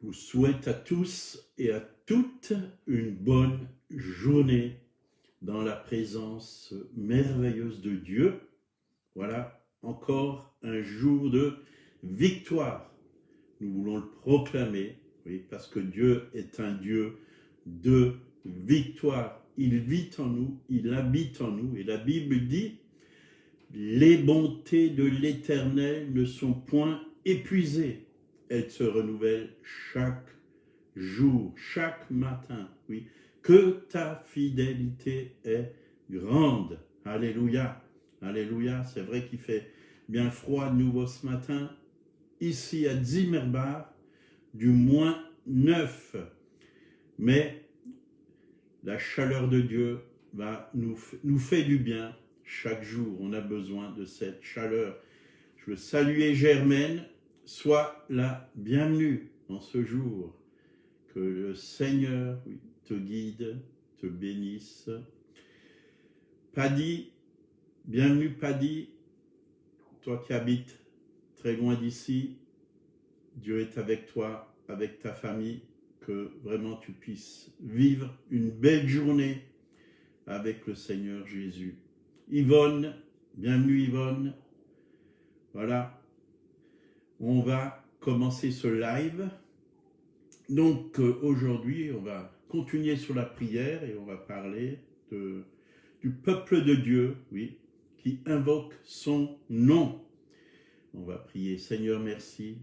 vous souhaite à tous et à toutes une bonne journée dans la présence merveilleuse de Dieu. Voilà, encore un jour de victoire. Nous voulons le proclamer, oui, parce que Dieu est un Dieu de victoire. Il vit en nous, il habite en nous. Et la Bible dit, les bontés de l'Éternel ne sont point épuisées. Elles se renouvellent chaque jour, chaque matin. Oui, que ta fidélité est grande. Alléluia, alléluia. C'est vrai qu'il fait bien froid de nouveau ce matin. Ici à Zimmerbach, du -9. Mais la chaleur de Dieu nous fait du bien chaque jour. On a besoin de cette chaleur. Je veux saluer Germaine. Sois la bienvenue en ce jour. Que le Seigneur te guide, te bénisse. Paddy, bienvenue Paddy. Toi qui habites très loin d'ici, Dieu est avec toi, avec ta famille. Que vraiment tu puisses vivre une belle journée avec le Seigneur Jésus. Yvonne, bienvenue Yvonne. Voilà. On va commencer ce live. Donc aujourd'hui, on va continuer sur la prière et on va parler du peuple de Dieu, oui, qui invoque son nom. On va prier, Seigneur, merci.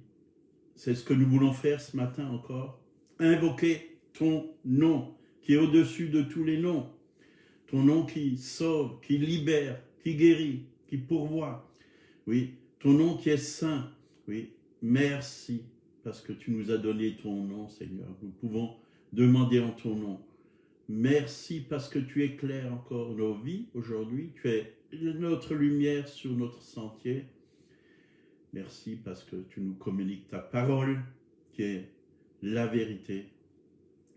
C'est ce que nous voulons faire ce matin encore. Invoquer ton nom, qui est au-dessus de tous les noms. Ton nom qui sauve, qui libère, qui guérit, qui pourvoit. Oui, ton nom qui est saint. Oui, merci parce que tu nous as donné ton nom, Seigneur. Nous pouvons demander en ton nom. Merci parce que tu éclaires encore nos vies aujourd'hui. Tu es notre lumière sur notre sentier. Merci parce que tu nous communiques ta parole qui est la vérité,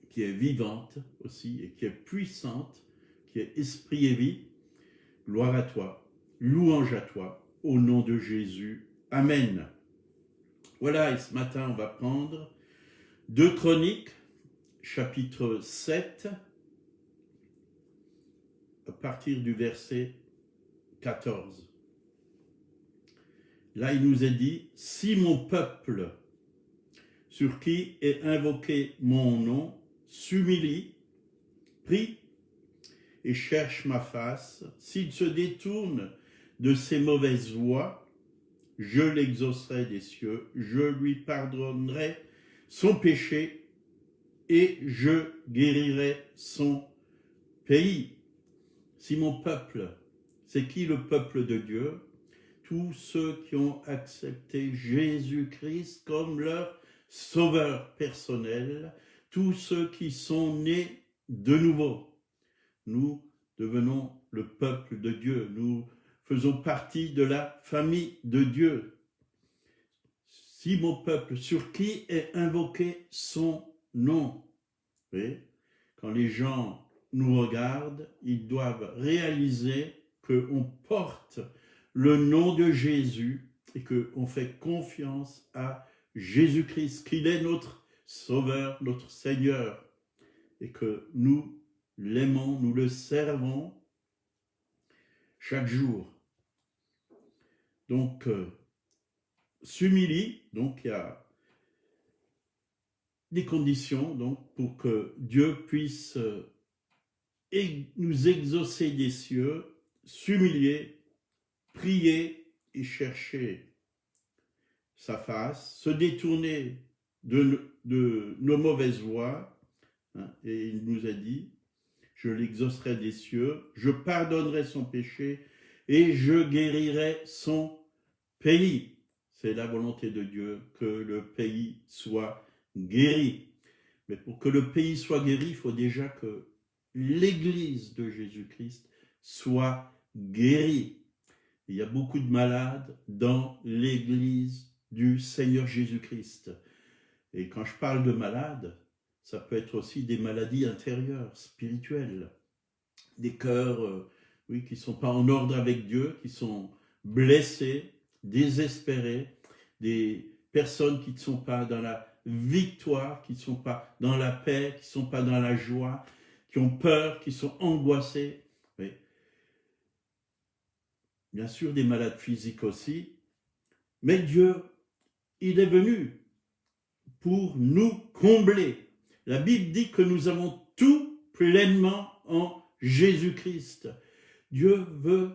qui est vivante aussi et qui est puissante, qui est esprit et vie. Gloire à toi, louange à toi, au nom de Jésus. Amen. Voilà, et ce matin, on va prendre 2 Chroniques, chapitre 7, à partir du verset 14. Là, il nous est dit, « Si mon peuple, sur qui est invoqué mon nom, s'humilie, prie et cherche ma face, s'il se détourne de ses mauvaises voies, je l'exaucerai des cieux, je lui pardonnerai son péché et je guérirai son pays. » Si mon peuple, c'est qui le peuple de Dieu? Tous ceux qui ont accepté Jésus-Christ comme leur sauveur personnel, tous ceux qui sont nés de nouveau. Nous devenons le peuple de Dieu, nous faisons partie de la famille de Dieu. Si mon peuple, sur qui est invoqué son nom. Oui, quand les gens nous regardent, ils doivent réaliser qu'on porte le nom de Jésus et qu'on fait confiance à Jésus-Christ, qu'il est notre Sauveur, notre Seigneur, et que nous l'aimons, nous le servons chaque jour. Donc, s'humilie, donc il y a des conditions donc, pour que Dieu puisse nous exaucer des cieux, s'humilier, prier et chercher sa face, se détourner de nos mauvaises voies. Hein, et il nous a dit, je l'exaucerai des cieux, je pardonnerai son péché et je guérirai son pays. C'est la volonté de Dieu que le pays soit guéri. Mais pour que le pays soit guéri, il faut déjà que l'Église de Jésus-Christ soit guérie. Il y a beaucoup de malades dans l'Église du Seigneur Jésus-Christ. Et quand je parle de malades, ça peut être aussi des maladies intérieures, spirituelles, des cœurs qui ne sont pas en ordre avec Dieu, qui sont blessés, désespérés, des personnes qui ne sont pas dans la victoire, qui ne sont pas dans la paix, qui ne sont pas dans la joie, qui ont peur, qui sont angoissés. Oui. Bien sûr, des malades physiques aussi. Mais Dieu, il est venu pour nous combler. La Bible dit que nous avons tout pleinement en Jésus-Christ. Dieu veut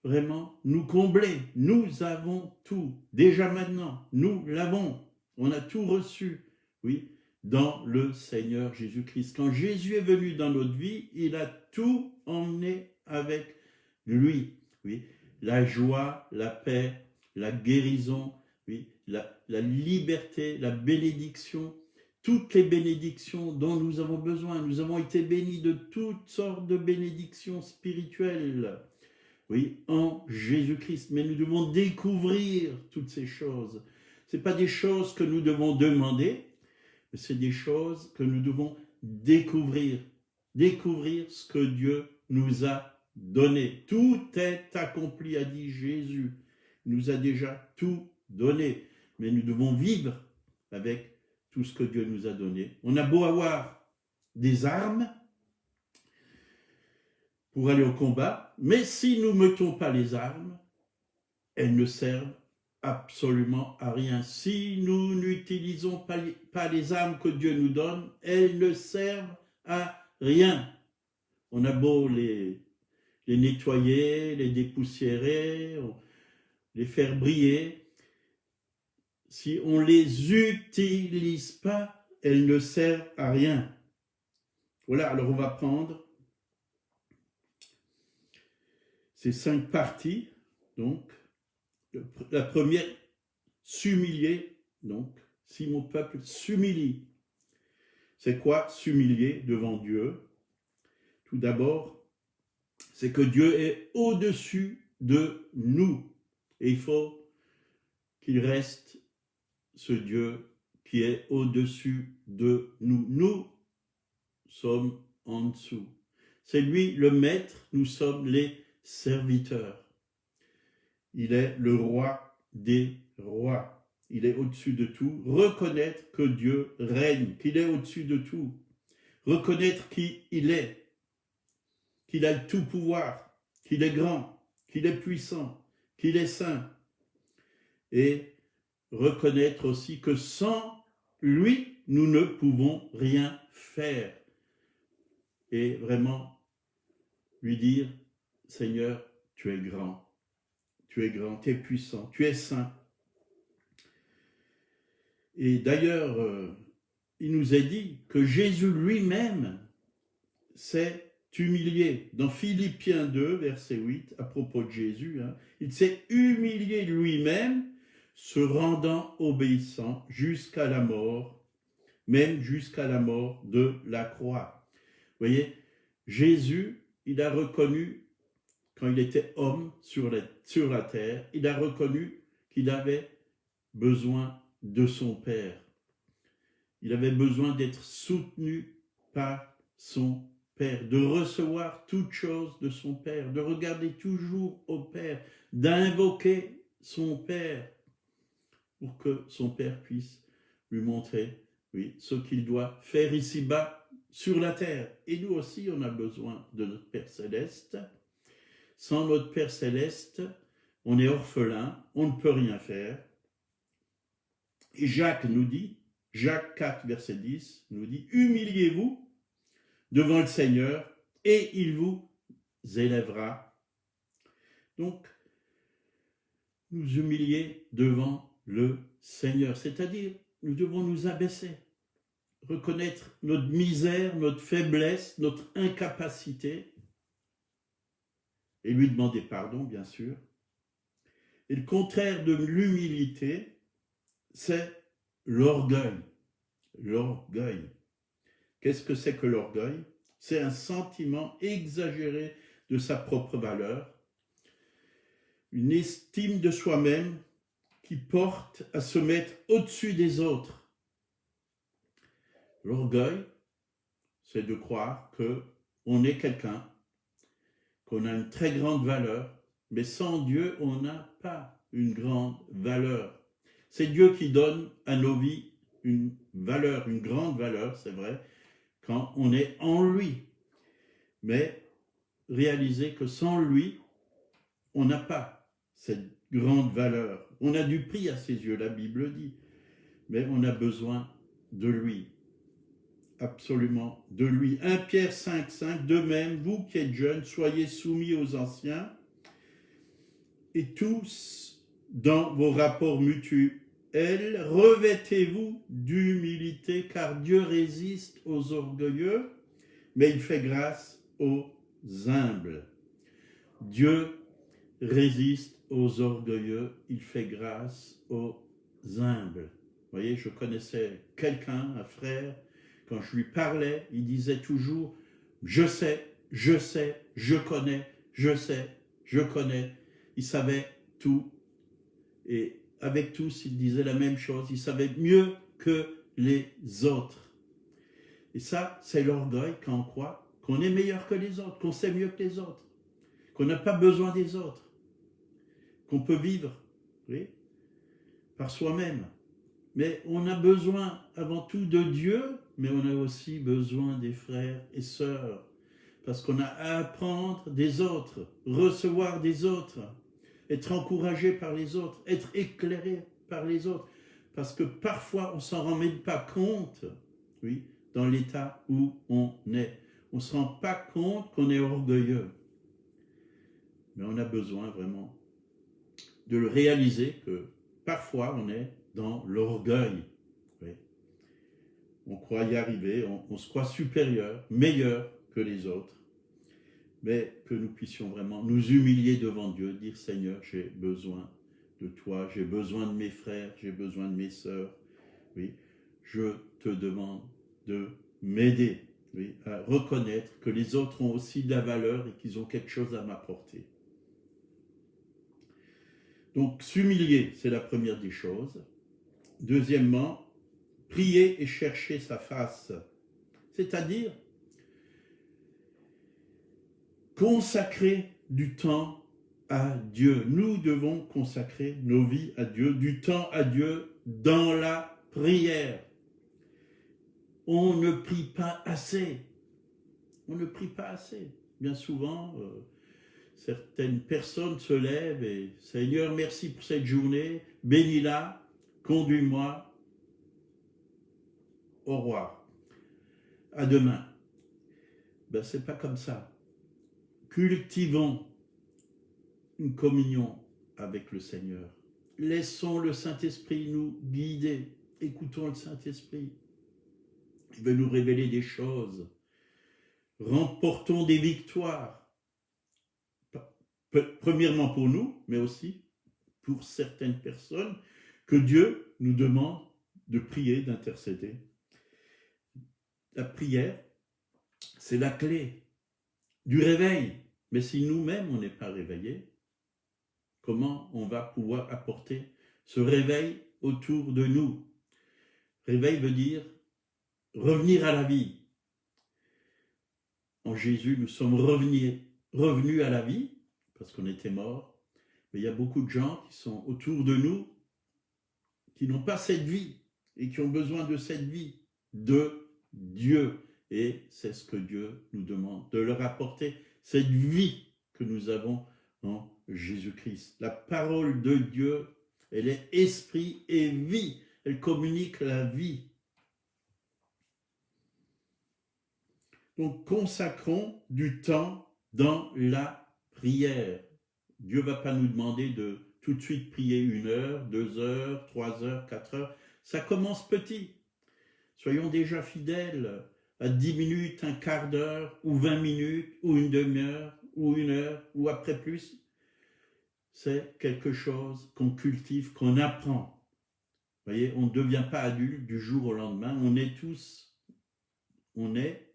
vraiment nous combler. Nous avons tout. Déjà maintenant, nous l'avons. On a tout reçu, oui, dans le Seigneur Jésus-Christ. Quand Jésus est venu dans notre vie, il a tout emmené avec lui. Oui, la joie, la paix, la guérison, oui, la liberté, la bénédiction, toutes les bénédictions dont nous avons besoin. Nous avons été bénis de toutes sortes de bénédictions spirituelles, oui, en Jésus-Christ. Mais nous devons découvrir toutes ces choses. Ce n'est pas des choses que nous devons demander, mais c'est des choses que nous devons découvrir. Découvrir ce que Dieu nous a donné. Tout est accompli, a dit Jésus. Il nous a déjà tout donné. Mais nous devons vivre avec tout ce que Dieu nous a donné. On a beau avoir des armes pour aller au combat, mais si nous ne mettons pas les armes, elles ne servent absolument à rien. Si nous n'utilisons pas les armes que Dieu nous donne, elles ne servent à rien. On a beau les nettoyer, les dépoussiérer, les faire briller. Si on ne les utilise pas, elles ne servent à rien. Voilà, alors on va prendre ces 5 parties. Donc, la première, s'humilier. Donc, si mon peuple s'humilie. C'est quoi s'humilier devant Dieu? Tout d'abord, c'est que Dieu est au-dessus de nous. Et il faut qu'il reste ce Dieu qui est au-dessus de nous. Nous sommes en dessous. C'est lui le maître, nous sommes les serviteurs. Il est le roi des rois. Il est au-dessus de tout. Reconnaître que Dieu règne, qu'il est au-dessus de tout. Reconnaître qui il est, qu'il a le tout pouvoir, qu'il est grand, qu'il est puissant, qu'il est saint. Et reconnaître aussi que sans lui, nous ne pouvons rien faire. Et vraiment lui dire, Seigneur, tu es grand, tu es puissant, tu es saint. Et d'ailleurs, il nous est dit que Jésus lui-même s'est humilié. Dans Philippiens 2, verset 8, à propos de Jésus, il s'est humilié lui-même, se rendant obéissant jusqu'à la mort, même jusqu'à la mort de la croix. Vous voyez, Jésus, il a reconnu, quand il était homme sur la terre, il a reconnu qu'il avait besoin de son Père. Il avait besoin d'être soutenu par son Père, de recevoir toutes choses de son Père, de regarder toujours au Père, d'invoquer son Père pour que son Père puisse lui montrer, oui, ce qu'il doit faire ici-bas sur la terre. Et nous aussi, on a besoin de notre Père Céleste. Sans notre Père Céleste, on est orphelin, on ne peut rien faire. Et Jacques nous dit, Jacques 4, verset 10, nous dit, humiliez-vous devant le Seigneur et il vous élèvera. Donc, nous humilier devant le Seigneur, c'est-à-dire, nous devons nous abaisser, reconnaître notre misère, notre faiblesse, notre incapacité, et lui demander pardon, bien sûr. Et le contraire de l'humilité, c'est l'orgueil. L'orgueil. Qu'est-ce que c'est que l'orgueil? C'est un sentiment exagéré de sa propre valeur, une estime de soi-même qui porte à se mettre au-dessus des autres. L'orgueil, c'est de croire qu'on est quelqu'un, qu'on a une très grande valeur, mais sans Dieu, on n'a pas une grande valeur. C'est Dieu qui donne à nos vies une valeur, une grande valeur, c'est vrai, quand on est en lui. Mais réaliser que sans lui, on n'a pas cette grande valeur. On a du prix à ses yeux, la Bible dit, mais on a besoin de lui. Absolument, de lui. 1 Pierre 5, 5, de même, vous qui êtes jeunes, soyez soumis aux anciens, et tous, dans vos rapports mutuels, revêtez-vous d'humilité, car Dieu résiste aux orgueilleux, mais il fait grâce aux humbles. Dieu résiste aux orgueilleux, il fait grâce aux humbles. Vous voyez, je connaissais quelqu'un, un frère, quand je lui parlais, il disait toujours « je sais, je connais, je sais, je connais ». Il savait tout. Et avec tous, il disait la même chose. Il savait mieux que les autres. Et ça, c'est l'orgueil quand on croit qu'on est meilleur que les autres, qu'on sait mieux que les autres, qu'on n'a pas besoin des autres, qu'on peut vivre, oui, par soi-même. Mais on a besoin avant tout de Dieu, mais on a aussi besoin des frères et sœurs, parce qu'on a à apprendre des autres, recevoir des autres, être encouragé par les autres, être éclairé par les autres, parce que parfois on ne s'en rend même pas compte, oui, dans l'état où on est. On ne se rend pas compte qu'on est orgueilleux. Mais on a besoin vraiment de le réaliser que parfois on est dans l'orgueil. Oui. On croit y arriver, on se croit supérieur, meilleur que les autres, mais que nous puissions vraiment nous humilier devant Dieu, dire Seigneur, j'ai besoin de toi, j'ai besoin de mes frères, j'ai besoin de mes sœurs. Oui, je te demande de m'aider, oui, à reconnaître que les autres ont aussi de la valeur et qu'ils ont quelque chose à m'apporter. Donc, s'humilier, c'est la première des choses. Deuxièmement, prier et chercher sa face, c'est-à-dire consacrer du temps à Dieu. Nous devons consacrer nos vies à Dieu, du temps à Dieu dans la prière. On ne prie pas assez. On ne prie pas assez. Bien souvent, certaines personnes se lèvent et « Seigneur, merci pour cette journée, bénis-la, conduis-moi, au revoir, à demain ». Ben, c'est pas comme ça. Cultivons une communion avec le Seigneur. Laissons le Saint-Esprit nous guider. Écoutons le Saint-Esprit. Il veut nous révéler des choses. Remportons des victoires. Premièrement pour nous, mais aussi pour certaines personnes que Dieu nous demande de prier, d'intercéder. La prière, c'est la clé du réveil. Mais si nous-mêmes, on n'est pas réveillés, comment on va pouvoir apporter ce réveil autour de nous? Réveil veut dire revenir à la vie. En Jésus, nous sommes revenus à la vie, parce qu'on était morts. Mais il y a beaucoup de gens qui sont autour de nous, qui n'ont pas cette vie, et qui ont besoin de cette vie, de Dieu. Et c'est ce que Dieu nous demande, de leur apporter cette vie que nous avons en Jésus-Christ. La parole de Dieu, elle est esprit et vie. Elle communique la vie. Donc, consacrons du temps dans la prière. Dieu ne va pas nous demander de tout de suite prier 1 heure, 2 heures, 3 heures, 4 heures. Ça commence petit. Soyons déjà fidèles à 10 minutes, un quart d'heure, ou 20 minutes, ou une demi-heure, ou 1 heure, ou après plus. C'est quelque chose qu'on cultive, qu'on apprend. Vous voyez, on ne devient pas adulte du jour au lendemain. On est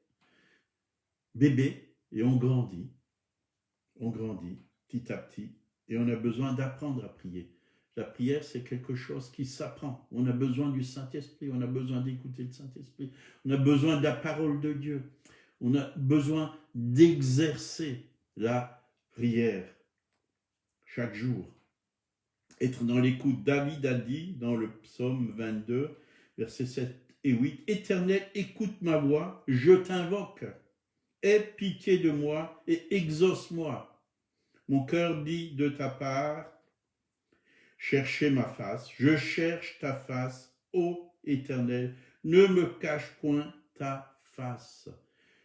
bébé et on grandit petit à petit, et on a besoin d'apprendre à prier. La prière, c'est quelque chose qui s'apprend. On a besoin du Saint-Esprit, on a besoin d'écouter le Saint-Esprit, on a besoin de la parole de Dieu, on a besoin d'exercer la prière chaque jour. Être dans l'écoute. David a dit dans le psaume 22, versets 7 et 8. Éternel, écoute ma voix, je t'invoque. Aie pitié de moi et exauce-moi. Mon cœur dit de ta part, cherchez ma face. Je cherche ta face, ô Éternel. Ne me cache point ta face.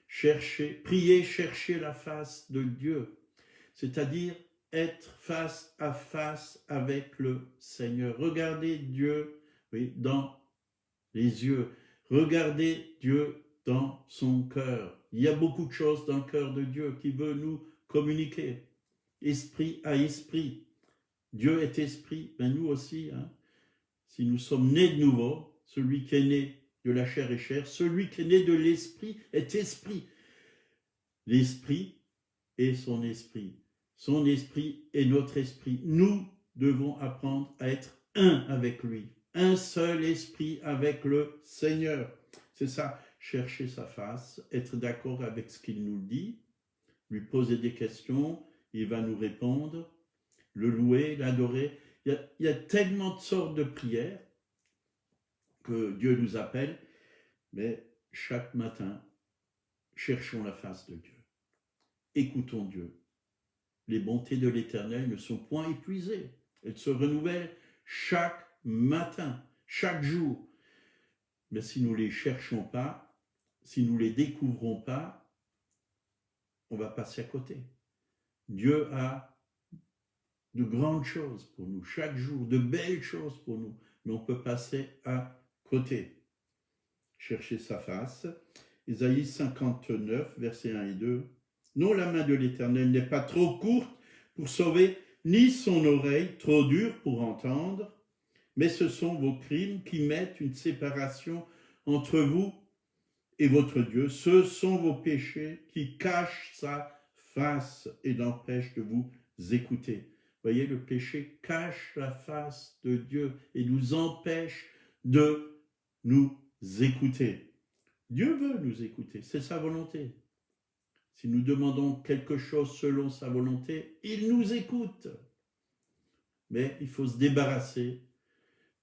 Cherchez, priez, cherchez la face de Dieu. C'est-à-dire être face à face avec le Seigneur. Regardez Dieu, oui, dans les yeux. Regardez Dieu dans son cœur. Il y a beaucoup de choses dans le cœur de Dieu qui veut nous communiquer. Esprit à esprit. Dieu est esprit, ben nous aussi. Hein. Si nous sommes nés de nouveau, celui qui est né de la chair est chair, celui qui est né de l'esprit est esprit. L'esprit est son esprit. Son esprit est notre esprit. Nous devons apprendre à être un avec lui. Un seul esprit avec le Seigneur. C'est ça, chercher sa face, être d'accord avec ce qu'il nous dit, lui poser des questions, il va nous répondre, le louer, l'adorer. Il y a tellement de sortes de prières que Dieu nous appelle, mais chaque matin, cherchons la face de Dieu. Écoutons Dieu. Les bontés de l'Éternel ne sont point épuisées. Elles se renouvellent chaque matin, chaque jour. Mais si nous ne les cherchons pas, si nous ne les découvrons pas, on va passer à côté. Dieu a de grandes choses pour nous, chaque jour, de belles choses pour nous, mais on peut passer à côté. Chercher sa face. Ésaïe 59, versets 1 et 2. Non, la main de l'Éternel n'est pas trop courte pour sauver, ni son oreille trop dure pour entendre, mais ce sont vos crimes qui mettent une séparation entre vous et votre Dieu. Ce sont vos péchés qui cachent sa face et l'empêchent de vous écouter. Voyez, le péché cache la face de Dieu et nous empêche de nous écouter. Dieu veut nous écouter, c'est sa volonté. Si nous demandons quelque chose selon sa volonté, il nous écoute. Mais il faut se débarrasser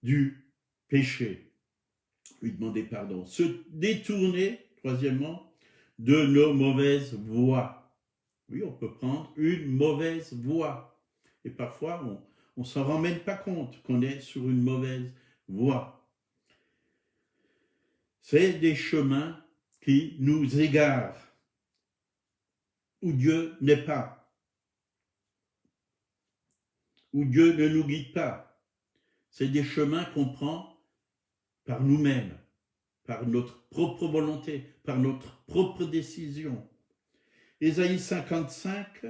du péché, lui demander pardon, se détourner, troisièmement, de nos mauvaises voies. Oui, on peut prendre une mauvaise voie. Et parfois, on ne s'en rend même pas compte qu'on est sur une mauvaise voie. C'est des chemins qui nous égarent, où Dieu n'est pas, où Dieu ne nous guide pas. C'est des chemins qu'on prend par nous-mêmes, par notre propre volonté, par notre propre décision. Ésaïe 55,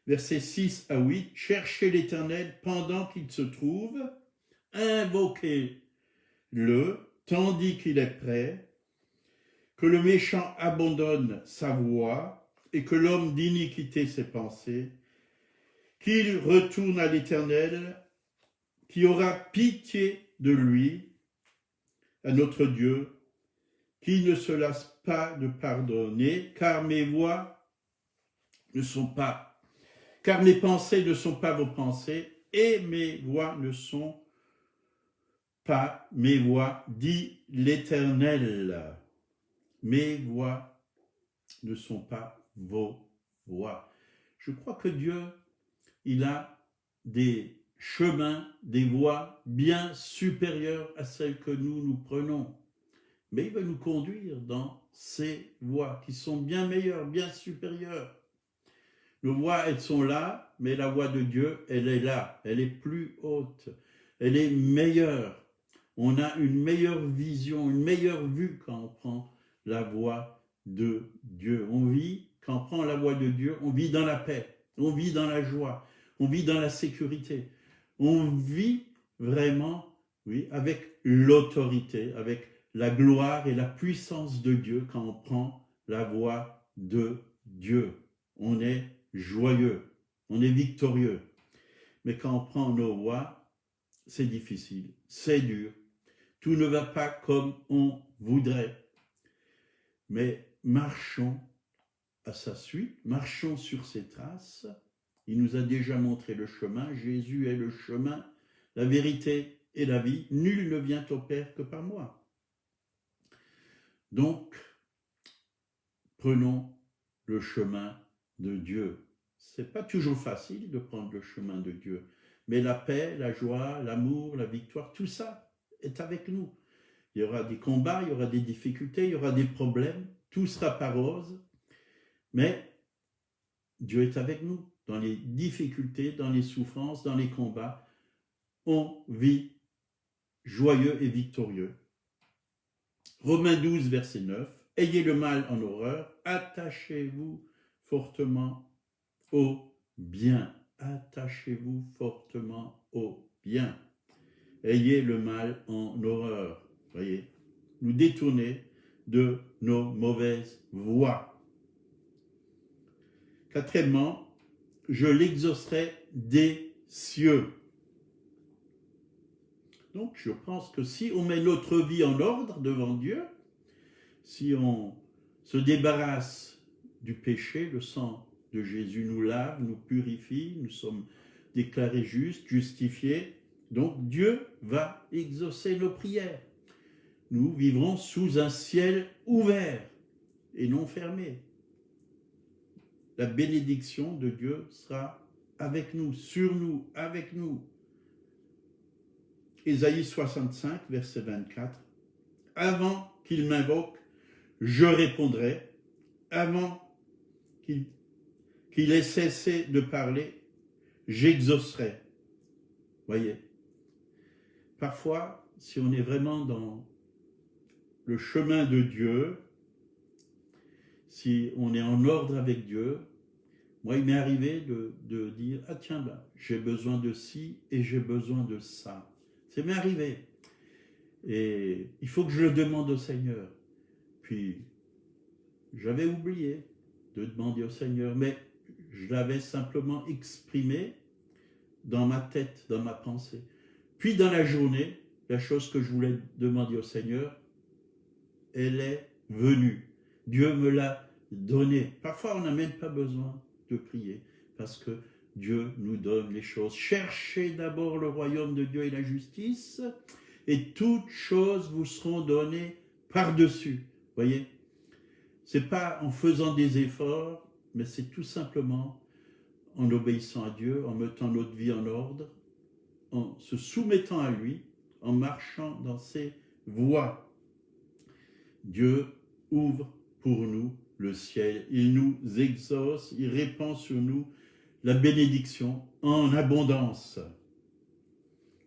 versets 6 à 8, « Cherchez l'Éternel pendant qu'il se trouve, invoquez-le tandis qu'il est prêt, que le méchant abandonne sa voie et que l'homme d'iniquité ses pensées, qu'il retourne à l'Éternel, qui aura pitié de lui, à notre Dieu, qui ne se lasse pas de pardonner, car mes pensées ne sont pas vos pensées, et mes voies ne sont pas mes voies, dit l'Éternel. Mes voies ne sont pas vos voies. Je crois que Dieu, il a des chemins, des voies bien supérieures à celles que nous prenons. Mais il va nous conduire dans ces voies qui sont bien meilleures, bien supérieures. Nos voies, elles sont là, mais la voie de Dieu, elle est là. Elle est plus haute. Elle est meilleure. On a une meilleure vision, une meilleure vue quand on prend la voie de Dieu. On vit, quand on prend la voie de Dieu, on vit dans la paix, on vit dans la joie, on vit dans la sécurité. On vit vraiment, oui, avec l'autorité, avec la gloire et la puissance de Dieu quand on prend la voie de Dieu. On est joyeux, on est victorieux. Mais quand on prend nos voies, c'est difficile, c'est dur. Tout ne va pas comme on voudrait. Mais marchons à sa suite, marchons sur ses traces. Il nous a déjà montré le chemin. Jésus est le chemin, la vérité et la vie. Nul ne vient au Père que par moi. Donc, prenons le chemin de Dieu. C'est pas toujours facile de prendre le chemin de Dieu, mais la paix, la joie, l'amour, la victoire, tout ça est avec nous. Il y aura des combats, il y aura des difficultés, il y aura des problèmes, tout sera pas rose, mais Dieu est avec nous dans les difficultés, dans les souffrances, dans les combats. On vit joyeux et victorieux. Romains 12, verset 9. Ayez le mal en horreur, attachez-vous fortement au bien. Attachez-vous fortement au bien. Ayez le mal en horreur. Voyez, nous détourner de nos mauvaises voies. Quatrièmement, je l'exaucerai des cieux. Donc, je pense que si on met notre vie en ordre devant Dieu, si on se débarrasse du péché, le sang de Jésus nous lave, nous purifie, nous sommes déclarés justes, justifiés, donc Dieu va exaucer nos prières. Nous vivrons sous un ciel ouvert et non fermé. La bénédiction de Dieu sera avec nous, sur nous, avec nous. Ésaïe 65, verset 24. Avant qu'il m'invoque, je répondrai. Avant qu'il ait cessé de parler, j'exaucerai. Voyez, parfois, si on est vraiment dans le chemin de Dieu, si on est en ordre avec Dieu, moi, il m'est arrivé de dire, ah tiens, ben, j'ai besoin de ci et j'ai besoin de ça. Ça m'est arrivé. Et il faut que je le demande au Seigneur. Puis, j'avais oublié de demander au Seigneur, mais je l'avais simplement exprimé dans ma tête, dans ma pensée. Puis, dans la journée, la chose que je voulais demander au Seigneur, elle est venue. Dieu me l'a donnée. Parfois, on n'a même pas besoin de prier, parce que Dieu nous donne les choses. Cherchez d'abord le royaume de Dieu et la justice, et toutes choses vous seront données par-dessus. Voyez, c'est pas en faisant des efforts, mais c'est tout simplement en obéissant à Dieu, en mettant notre vie en ordre, en se soumettant à lui, en marchant dans ses voies. Dieu ouvre pour nous le ciel, il nous exauce, il répand sur nous la bénédiction en abondance.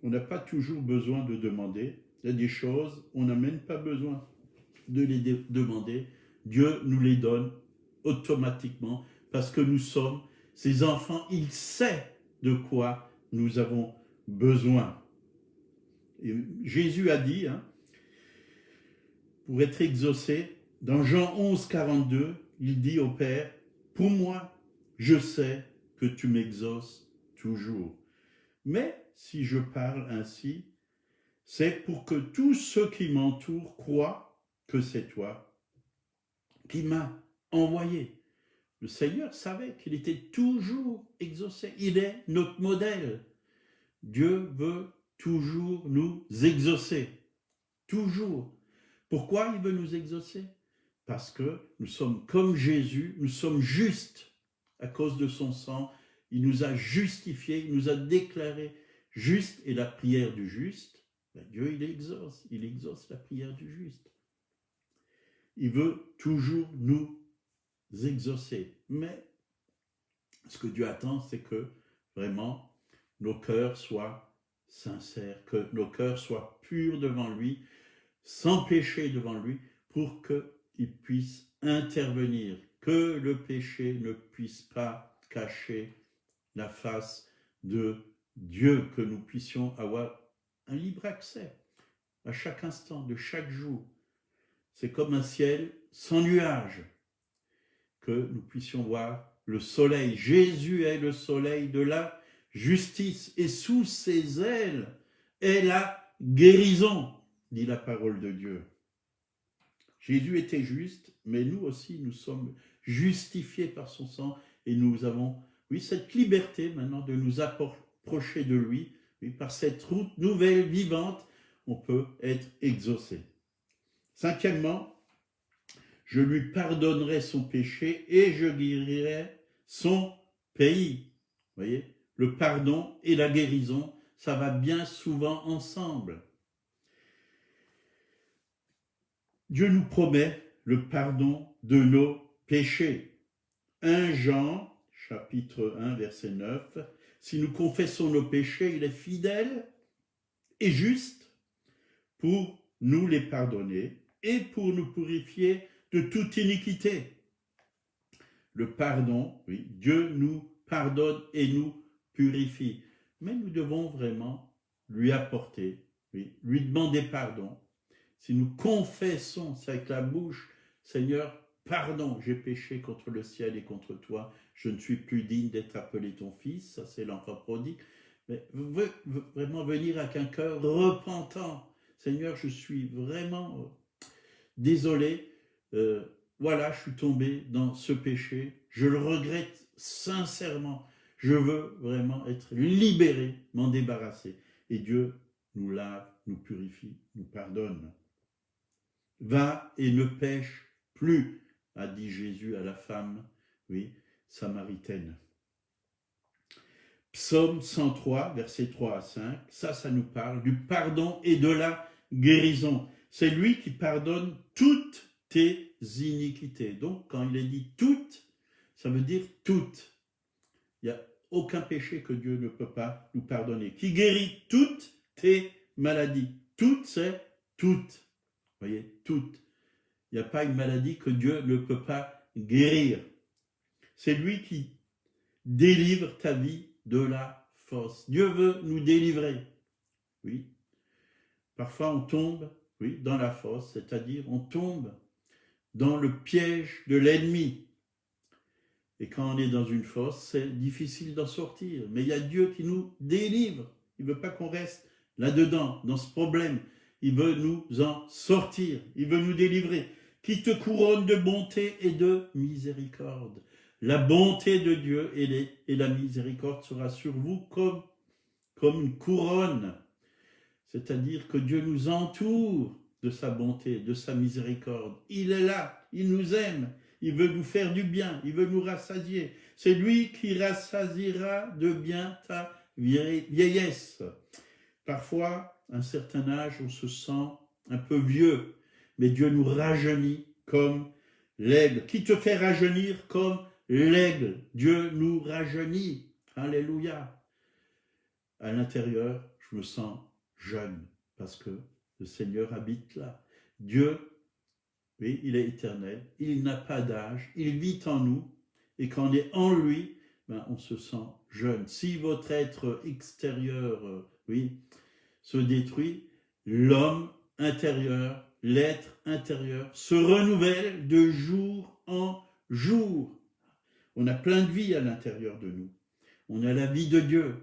On n'a pas toujours besoin de demander, il y a des choses, on n'a même pas besoin de les demander, Dieu nous les donne automatiquement parce que nous sommes ses enfants, il sait de quoi nous avons besoin. Et Jésus a dit, pour être exaucé, dans Jean 11, 42, il dit au Père, pour moi, je sais que tu m'exauces toujours. Mais si je parle ainsi, c'est pour que tous ceux qui m'entourent croient que c'est toi qui m'as envoyé. Le Seigneur savait qu'il était toujours exaucé. Il est notre modèle. Dieu veut toujours nous exaucer. Toujours. Pourquoi il veut nous exaucer? Parce que nous sommes comme Jésus, nous sommes justes à cause de son sang. Il nous a justifiés, il nous a déclarés justes. Et la prière du juste, Dieu, il exauce la prière du juste. Il veut toujours nous exaucer. Mais ce que Dieu attend, c'est que vraiment nos cœurs soient sincères, que nos cœurs soient purs devant lui, sans péché devant lui, pour qu'il puisse intervenir, que le péché ne puisse pas cacher la face de Dieu, que nous puissions avoir un libre accès à chaque instant, de chaque jour. C'est comme un ciel sans nuages, que nous puissions voir le soleil. Jésus est le soleil de la justice, et sous ses ailes est la guérison, dit la parole de Dieu. Jésus était juste, mais nous aussi, nous sommes justifiés par son sang, et nous avons, oui, cette liberté maintenant de nous approcher de lui. Oui, par cette route nouvelle, vivante, on peut être exaucé. Cinquièmement, Je lui pardonnerai son péché et je guérirai son pays. Vous voyez, le pardon et la guérison, ça va bien souvent ensemble. Dieu nous promet le pardon de nos péchés. 1 Jean, chapitre 1, verset 9, si nous confessons nos péchés, il est fidèle et juste pour nous les pardonner et pour nous purifier de toute iniquité. Le pardon, oui, Dieu nous pardonne et nous purifie. Mais nous devons vraiment lui apporter, oui, lui demander pardon. Si nous confessons avec la bouche, Seigneur, pardon, j'ai péché contre le ciel et contre toi, je ne suis plus digne d'être appelé ton fils, ça c'est l'enfant prodigue, mais vraiment venir avec un cœur repentant. Seigneur, je suis vraiment désolé, voilà, je suis tombé dans ce péché, je le regrette sincèrement, je veux vraiment être libéré, m'en débarrasser. Et Dieu nous lave, nous purifie, nous pardonne. Va et ne pêche plus, a dit Jésus à la femme, oui, samaritaine. Psaume 103, versets 3 à 5, ça nous parle du pardon et de la guérison. C'est lui qui pardonne toutes tes iniquités. Donc, quand il est dit toutes, ça veut dire toutes. Il n'y a aucun péché que Dieu ne peut pas nous pardonner. Qui guérit toutes tes maladies. Toutes, c'est toutes. Vous voyez, toutes. Il n'y a pas une maladie que Dieu ne peut pas guérir. C'est lui qui délivre ta vie de la fosse. Dieu veut nous délivrer. Oui. Parfois on tombe, oui, dans la fosse, c'est-à-dire on tombe dans le piège de l'ennemi. Et quand on est dans une fosse, c'est difficile d'en sortir. Mais il y a Dieu qui nous délivre. Il ne veut pas qu'on reste là-dedans, dans ce problème. Il veut nous en sortir. Il veut nous délivrer. Qui te couronne de bonté et de miséricorde. La bonté de Dieu et la miséricorde sera sur vous comme une couronne. C'est-à-dire que Dieu nous entoure de sa bonté, de sa miséricorde. Il est là, il nous aime, il veut nous faire du bien, il veut nous rassasier. C'est lui qui rassasiera de bien ta vieillesse. Parfois, à un certain âge, on se sent un peu vieux, mais Dieu nous rajeunit comme l'aigle. Qui te fait rajeunir comme l'aigle? Dieu nous rajeunit. Alléluia. À l'intérieur, je me sens jeune parce que le Seigneur habite là. Dieu, oui, il est éternel, il n'a pas d'âge, il vit en nous et quand on est en lui, on se sent jeune. Si votre être extérieur, oui, se détruit, l'homme intérieur, l'être intérieur se renouvelle de jour en jour. On a plein de vie à l'intérieur de nous. On a la vie de Dieu.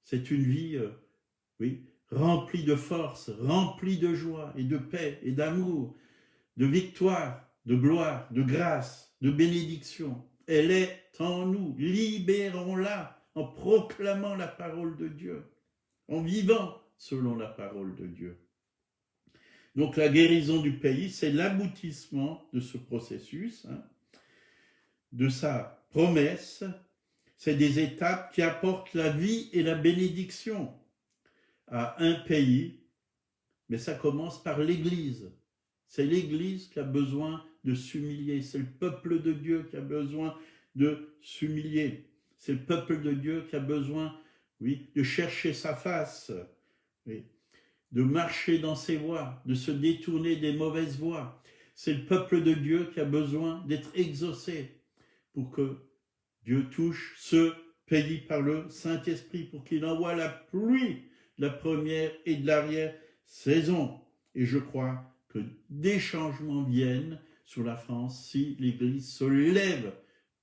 C'est une vie, oui, remplie de force, remplie de joie et de paix et d'amour, de victoire, de gloire, de grâce, de bénédiction. Elle est en nous. Libérons-la en proclamant la parole de Dieu, en vivant selon la parole de Dieu. Donc la guérison du pays, c'est l'aboutissement de ce processus, de sa promesse. C'est des étapes qui apportent la vie et la bénédiction à un pays, mais ça commence par l'Église. C'est l'Église qui a besoin de s'humilier, c'est le peuple de Dieu qui a besoin de s'humilier. C'est le peuple de Dieu qui a besoin, oui, de chercher sa face, oui, de marcher dans ses voies, de se détourner des mauvaises voies. C'est le peuple de Dieu qui a besoin d'être exaucé pour que Dieu touche ce pays par le Saint-Esprit, pour qu'il envoie la pluie de la première et de l'arrière-saison. Et je crois que des changements viennent sur la France si l'Église se lève,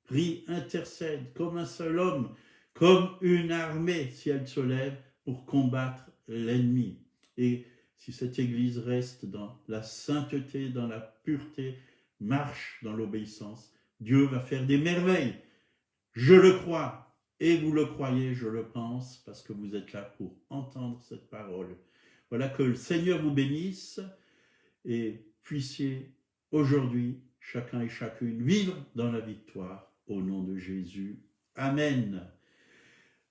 prie, intercède comme un seul homme, comme une armée, si elle se lève pour combattre l'ennemi. Et si cette Église reste dans la sainteté, dans la pureté, marche dans l'obéissance, Dieu va faire des merveilles. Je le crois, et vous le croyez, je le pense, parce que vous êtes là pour entendre cette parole. Voilà, que le Seigneur vous bénisse et puissiez aujourd'hui chacun et chacune vivre dans la victoire au nom de Jésus. Amen.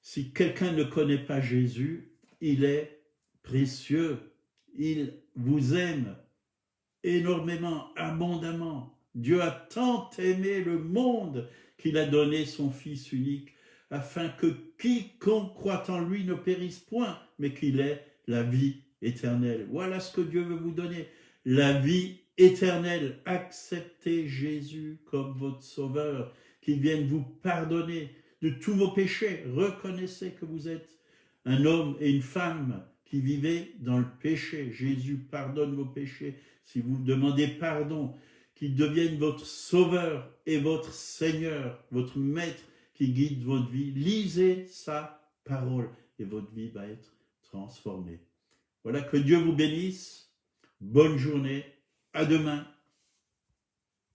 Si quelqu'un ne connaît pas Jésus, il est précieux. Il vous aime énormément, abondamment. Dieu a tant aimé le monde qu'il a donné son Fils unique, afin que quiconque croit en lui ne périsse point, mais qu'il ait la vie éternelle. Voilà ce que Dieu veut vous donner, la vie éternelle. Acceptez Jésus comme votre sauveur, qu'il vienne vous pardonner de tous vos péchés. Reconnaissez que vous êtes un homme et une femme qui vivez dans le péché. Jésus pardonne vos péchés. Si vous demandez pardon, qu'il devienne votre sauveur et votre Seigneur, votre maître qui guide votre vie. Lisez sa parole et votre vie va être transformée. Voilà, que Dieu vous bénisse. Bonne journée. À demain.